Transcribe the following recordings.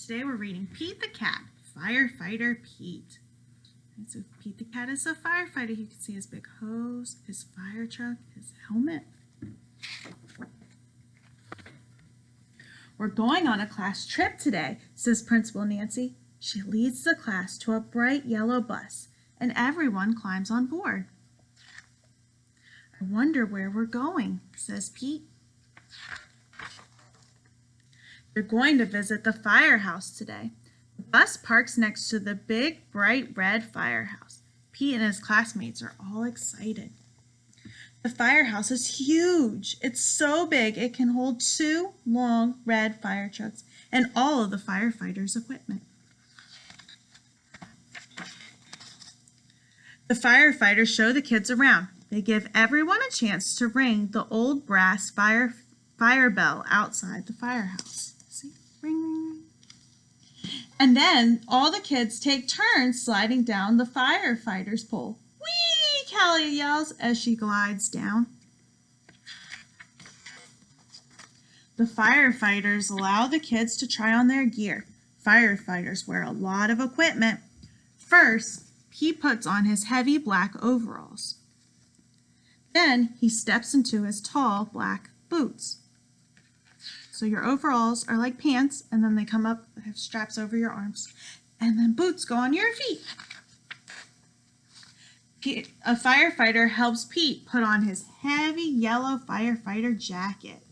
Today we're reading Pete the Cat, Firefighter Pete. And so Pete the Cat is a firefighter. You can see his big hose, his fire truck, his helmet. We're going on a class trip today, says Principal Nancy. She leads the class to a bright yellow bus, and everyone climbs on board. I wonder where we're going, says Pete. They're going to visit the firehouse today. The bus parks next to the big, bright red firehouse. Pete and his classmates are all excited. The firehouse is huge. It's so big it can hold 2 long red fire trucks and all of the firefighters' equipment. The firefighters show the kids around. They give everyone a chance to ring the old brass fire bell outside the firehouse. See? Ring, ring, ring. And then all the kids take turns sliding down the firefighter's pole. Whee! Callie yells as she glides down. The firefighters allow the kids to try on their gear. Firefighters wear a lot of equipment. First, he puts on his heavy black overalls. Then he steps into his tall black boots. So your overalls are like pants, and then they come up, they have straps over your arms. And then boots go on your feet. A firefighter helps Pete put on his heavy yellow firefighter jacket.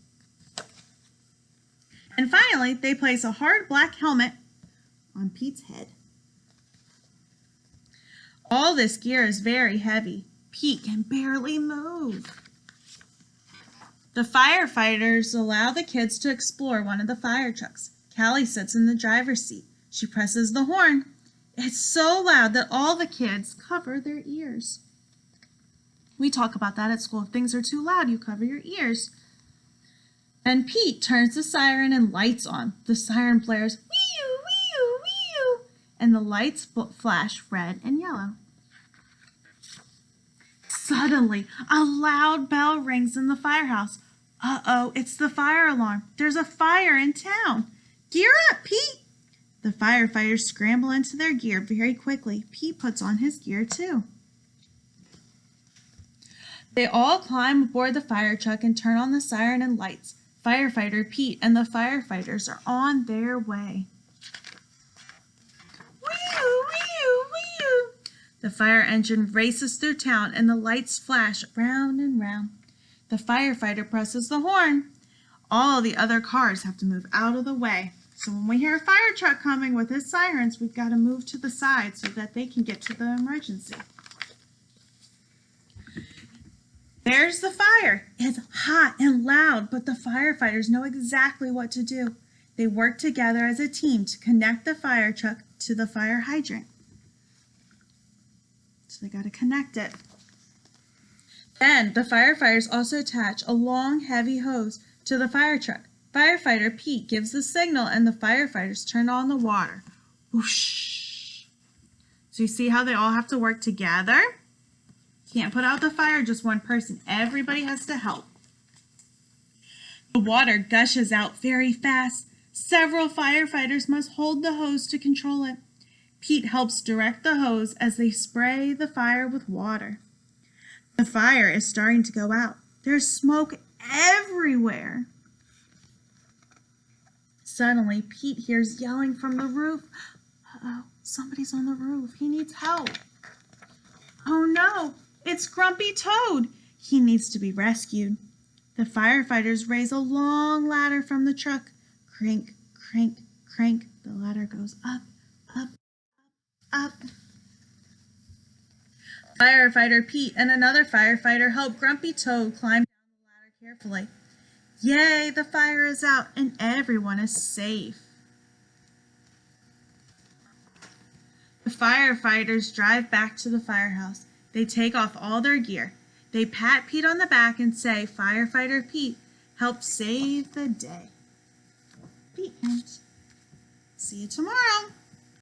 And finally, they place a hard black helmet on Pete's head. All this gear is very heavy. Pete can barely move. The firefighters allow the kids to explore one of the fire trucks. Callie sits in the driver's seat. She presses the horn. It's so loud that all the kids cover their ears. We talk about that at school. If things are too loud, you cover your ears. And Pete turns the siren and lights on. The siren blares, wee-oo, wee-oo, wee-oo, and the lights flash red and yellow. Suddenly, a loud bell rings in the firehouse. Uh-oh, it's the fire alarm. There's a fire in town. Gear up, Pete! The firefighters scramble into their gear very quickly. Pete puts on his gear too. They all climb aboard the fire truck and turn on the siren and lights. Firefighter Pete and the firefighters are on their way. Wee-oo, wee-oo, wee-oo. The fire engine races through town and the lights flash round and round. The firefighter presses the horn. All the other cars have to move out of the way. So when we hear a fire truck coming with his sirens, we've got to move to the side so that they can get to the emergency. There's the fire. It's hot and loud, but the firefighters know exactly what to do. They work together as a team to connect the fire truck to the fire hydrant. So they got to connect it. Then the firefighters also attach a long, heavy hose to the fire truck. Firefighter Pete gives the signal and the firefighters turn on the water. Whoosh! So you see how they all have to work together? Can't put out the fire just one person. Everybody has to help. The water gushes out very fast. Several firefighters must hold the hose to control it. Pete helps direct the hose as they spray the fire with water. The fire is starting to go out. There's smoke everywhere. Suddenly, Pete hears yelling from the roof. Uh-oh, somebody's on the roof. He needs help. Oh no, it's Grumpy Toad. He needs to be rescued. The firefighters raise a long ladder from the truck. Crank, crank, crank. The ladder goes up, up, up. Firefighter Pete and another firefighter help Grumpy Toad climb down the ladder carefully. Yay, the fire is out and everyone is safe. The firefighters drive back to the firehouse. They take off all their gear. They pat Pete on the back and say, Firefighter Pete helped save the day. Pete, see you tomorrow.